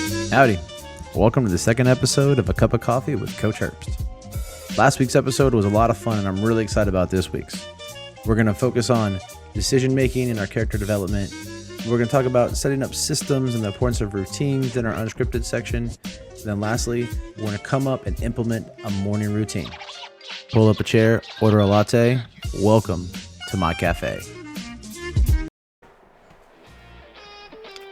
Howdy. Welcome to the second episode of A Cup of Coffee with Coach Herbst. Last week's episode was a lot of fun, and I'm really excited about this week's. We're going to focus on decision making in our character development. We're going to talk about setting up systems and the importance of routines in our unscripted section. And then lastly, we're going to come up and implement a morning routine. Pull up a chair, order a latte. Welcome to my cafe.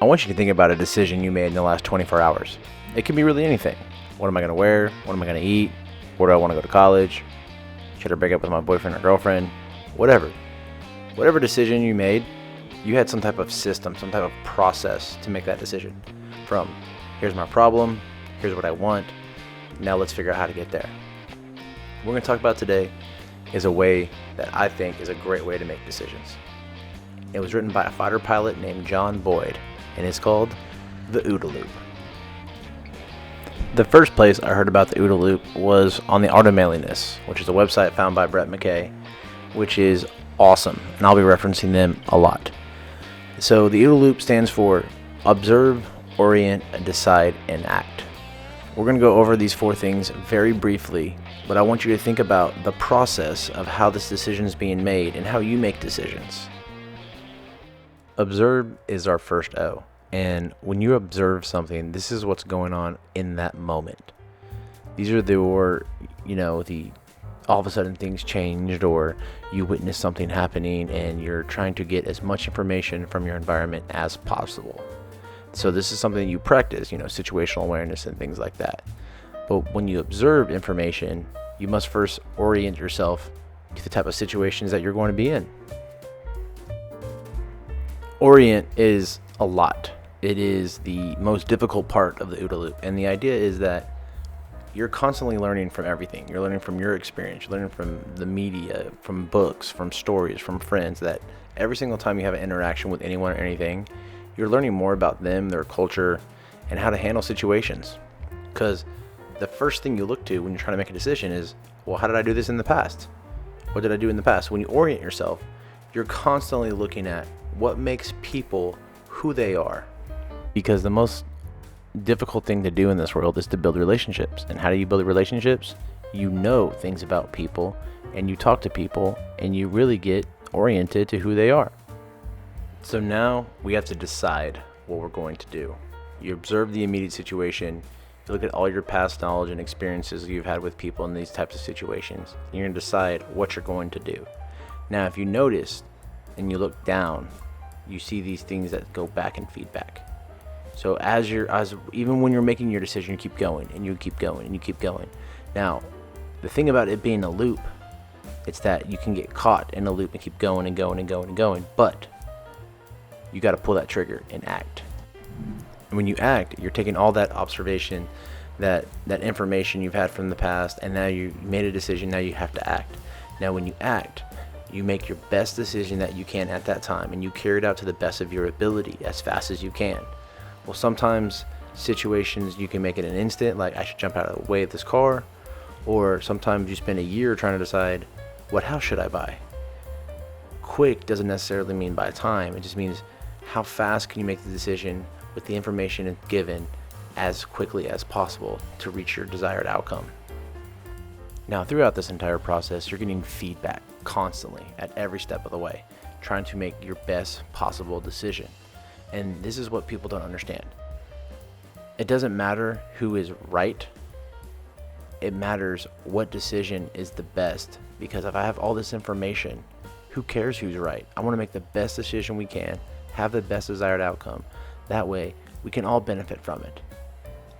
I want you to think about a decision you made in the last 24 hours. It can be really anything. What am I going to wear? What am I going to eat? Where do I want to go to college? Should I break up with my boyfriend or girlfriend? Whatever. Whatever decision you made, you had some type of system, some type of process to make that decision. From here's my problem, here's what I want, now let's figure out how to get there. What we're going to talk about today is a way that I think is a great way to make decisions. It was written by a fighter pilot named John Boyd, and it's called the OODA loop. The first place I heard about the OODA loop was on the Art of Manliness, which is a website found by Brett McKay, which is awesome, and I'll be referencing them a lot. So the OODA loop stands for observe, orient, decide, and act. We're going to go over these four things very briefly, but I want you to think about the process of how this decision is being made and how you make decisions. Observe is our first O, and when you observe something, this is what's going on in that moment. These are the all of a sudden things changed, or you witness something happening and you're trying to get as much information from your environment as possible. So this is something you practice, situational awareness and things like that. But when you observe information, you must first orient yourself to the type of situations that you're going to be in. Orient is a lot. It is the most difficult part of the OODA loop. And the idea is that you're constantly learning from everything. You're learning from your experience. You're learning from the media, from books, from stories, from friends, that every single time you have an interaction with anyone or anything, you're learning more about them, their culture, and how to handle situations. Because the first thing you look to when you're trying to make a decision is, well, how did I do this in the past? What did I do in the past? When you orient yourself, you're constantly looking at what makes people who they are. Because the most difficult thing to do in this world is to build relationships. And how do you build relationships? You know things about people, and you talk to people, and you really get oriented to who they are. So now we have to decide what we're going to do. You observe the immediate situation. You look at all your past knowledge and experiences you've had with people in these types of situations. And you're going to decide what you're going to do. Now, if you notice and you look down, you see these things that go back and feedback. So even when you're making your decision, you keep going and you keep going and you keep going. Now, the thing about it being a loop, it's that you can get caught in a loop and keep going and going and going and going, but you got to pull that trigger and act. And when you act, you're taking all that observation, that information you've had from the past, and now you made a decision, now you have to act. Now when you act, you make your best decision that you can at that time, and you carry it out to the best of your ability as fast as you can. Well, sometimes situations you can make it an instant, like I should jump out of the way of this car, or sometimes you spend a year trying to decide, what house should I buy? Quick doesn't necessarily mean by time. It just means how fast can you make the decision with the information given as quickly as possible to reach your desired outcome. Now, throughout this entire process, you're getting feedback constantly at every step of the way, trying to make your best possible decision. And this is what people don't understand. It doesn't matter who is right. It matters what decision is the best, because if I have all this information, who cares who's right? I want to make the best decision we can, have the best desired outcome. That way, we can all benefit from it.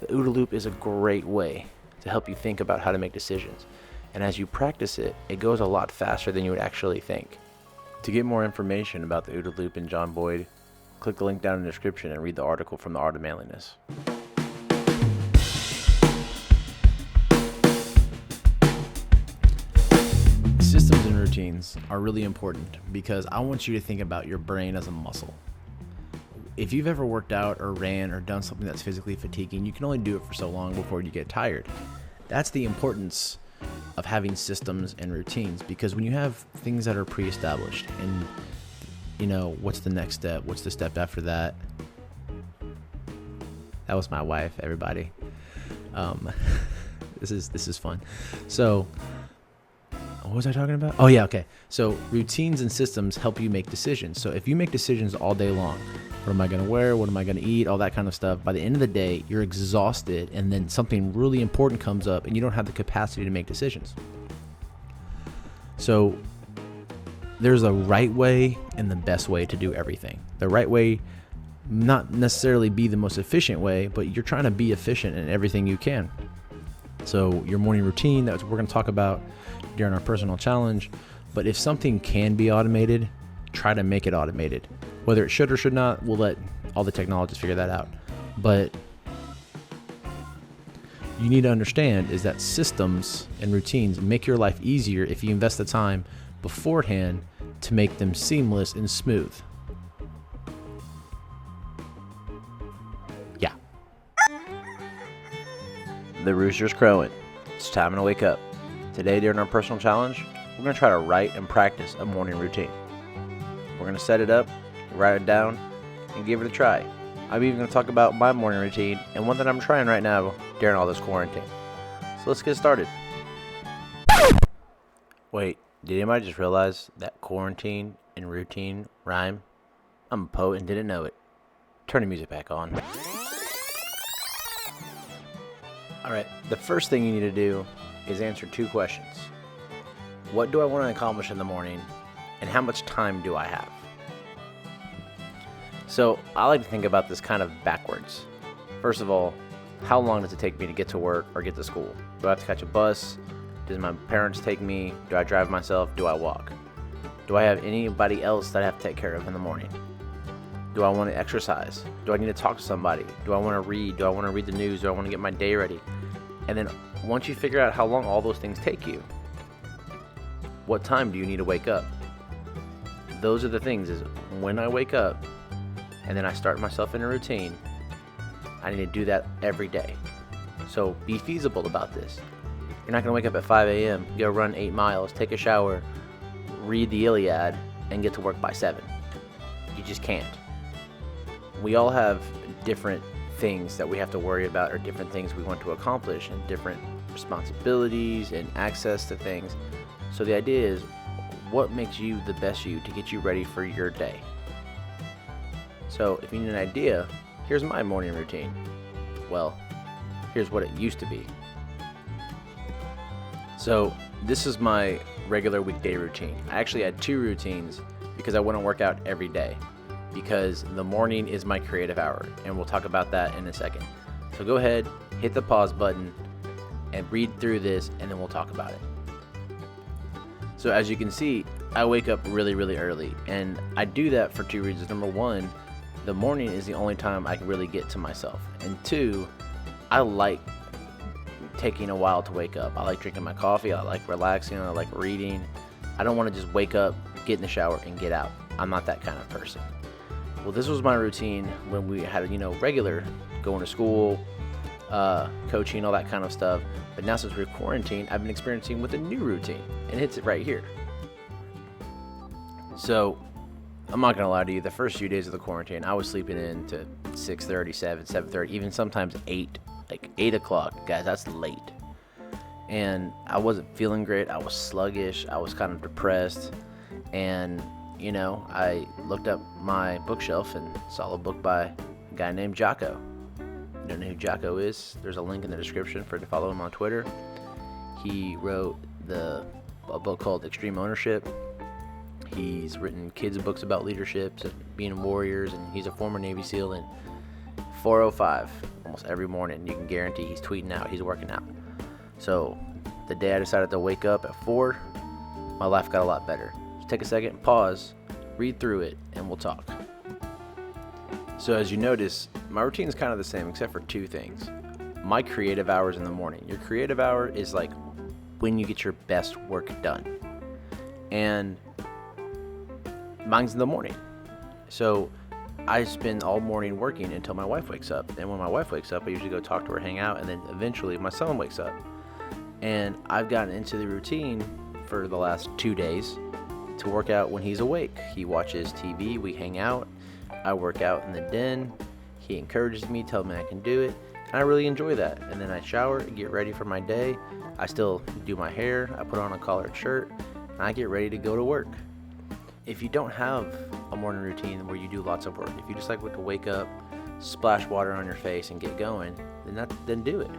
The OODA loop is a great way to help you think about how to make decisions. And as you practice it, it goes a lot faster than you would actually think. To get more information about the OODA loop and John Boyd, click the link down in the description and read the article from the Art of Manliness. Systems and routines are really important because I want you to think about your brain as a muscle. If you've ever worked out or ran or done something that's physically fatiguing, you can only do it for so long before you get tired. That's the importance of having systems and routines, because when you have things that are pre-established and what's the next step, what's the step after that, That was my wife, everybody. This is fun. So, what was I talking about? Oh, yeah, okay. So, routines and systems help you make decisions. So, if you make decisions all day long, what am I going to wear? What am I going to eat? All that kind of stuff. By the end of the day, you're exhausted, and then something really important comes up, and you don't have the capacity to make decisions. So, there's a right way and the best way to do everything. The right way, not necessarily be the most efficient way, but you're trying to be efficient in everything you can. So your morning routine, that's what we're going to talk about during our personal challenge. But if something can be automated, try to make it automated. Whether it should or should not, we'll let all the technologists figure that out. But you need to understand is that systems and routines make your life easier if you invest the time beforehand to make them seamless and smooth. Yeah. The rooster's crowing. It's time to wake up. Today during our personal challenge, we're going to try to write and practice a morning routine. We're going to set it up, write it down, and give it a try. I'm even going to talk about my morning routine and one that I'm trying right now during all this quarantine. So let's get started. Wait, did anybody just realize that quarantine and routine rhyme? I'm a poet and didn't know it. Turn the music back on. Alright, the first thing you need to do is answer 2 questions. What do I want to accomplish in the morning, and how much time do I have? So I like to think about this kind of backwards. First of all, how long does it take me to get to work or get to school? Do I have to catch a bus? Does my parents take me? Do I drive myself? Do I walk? Do I have anybody else that I have to take care of in the morning? Do I want to exercise? Do I need to talk to somebody? Do I want to read? Do I want to read the news? Do I want to get my day ready? And then once you figure out how long all those things take you, what time do you need to wake up? Those are the things, is when I wake up and then I start myself in a routine, I need to do that every day. So be feasible about this. You're not going to wake up at 5 a.m., go run 8 miles, take a shower, read the Iliad, and get to work by 7. You just can't. We all have different things that we have to worry about, or different things we want to accomplish, and different responsibilities and access to things. So the idea is, what makes you the best you to get you ready for your day? So if you need an idea, here's my morning routine. Well, here's what it used to be. So this is my regular weekday routine. I actually had 2 routines because I wouldn't work out every day, because the morning is my creative hour, and we'll talk about that in a second. So go ahead, hit the pause button, and read through this, and then we'll talk about it. So as you can see, I wake up really, really early, and I do that for 2 reasons. Number 1, the morning is the only time I can really get to myself. And 2, I like taking a while to wake up. I like drinking my coffee, I like relaxing, I like reading. I don't want to just wake up, get in the shower, and get out. I'm not that kind of person. Well, this was my routine when we had, regular going to school, coaching, all that kind of stuff. But now since we're quarantined, I've been experiencing with a new routine, and it's right here. So I'm not going to lie to you, the first few days of the quarantine, I was sleeping in to 6:30, 7:30, even sometimes 8, like 8 o'clock. Guys, that's late. And I wasn't feeling great. I was sluggish. I was kind of depressed. And, I looked up my bookshelf and saw a book by a guy named Jocko. You don't know who Jocko is? There's a link in the description to follow him on Twitter. He wrote a book called Extreme Ownership. He's written kids' books about leadership and being warriors, and he's a former Navy SEAL. And 4:05, almost every morning, you can guarantee he's tweeting out, he's working out. So the day I decided to wake up at 4, my life got a lot better. So take a second, pause, read through it, and we'll talk. So as you notice, my routine is kind of the same except for 2 things. My creative hours in the morning. Your creative hour is like when you get your best work done. And mine's in the morning. So I spend all morning working until my wife wakes up. And when my wife wakes up, I usually go talk to her, hang out, and then eventually my son wakes up. And I've gotten into the routine for the last 2 days to work out when he's awake. He watches TV, we hang out, I work out in the den, He encourages me, tells me I can do it, and I really enjoy that. And then I shower, get ready for my day. I still do my hair, I put on a collared shirt, and I get ready to go to work. If you don't have a morning routine where you do lots of work, if you just like to wake up, splash water on your face and get going, then do it.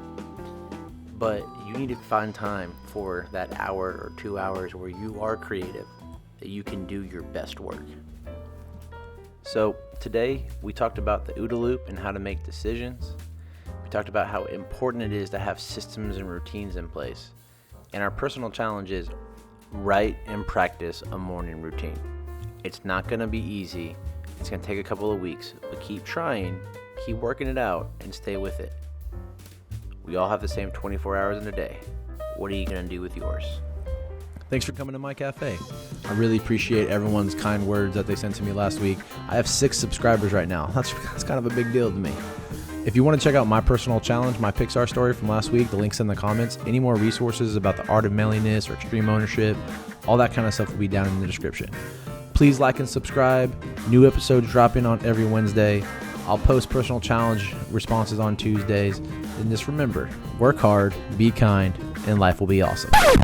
But you need to find time for that hour or 2 hours where you are creative, that you can do your best work. So today we talked about the OODA loop and how to make decisions. We talked about how important it is to have systems and routines in place. And our personal challenge is write and practice a morning routine. It's not going to be easy. It's going to take a couple of weeks, but keep trying, keep working it out, and stay with it. We all have the same 24 hours in a day. What are you going to do with yours? Thanks for coming to my cafe. I really appreciate everyone's kind words that they sent to me last week. I have 6 subscribers right now. That's kind of a big deal to me. If you want to check out my personal challenge, my Pixar story from last week, the link's in the comments. Any more resources about the art of manliness or extreme ownership, all that kind of stuff will be down in the description. Please like and subscribe. New episodes dropping on every Wednesday. I'll post personal challenge responses on Tuesdays. And just remember, work hard, be kind, and life will be awesome.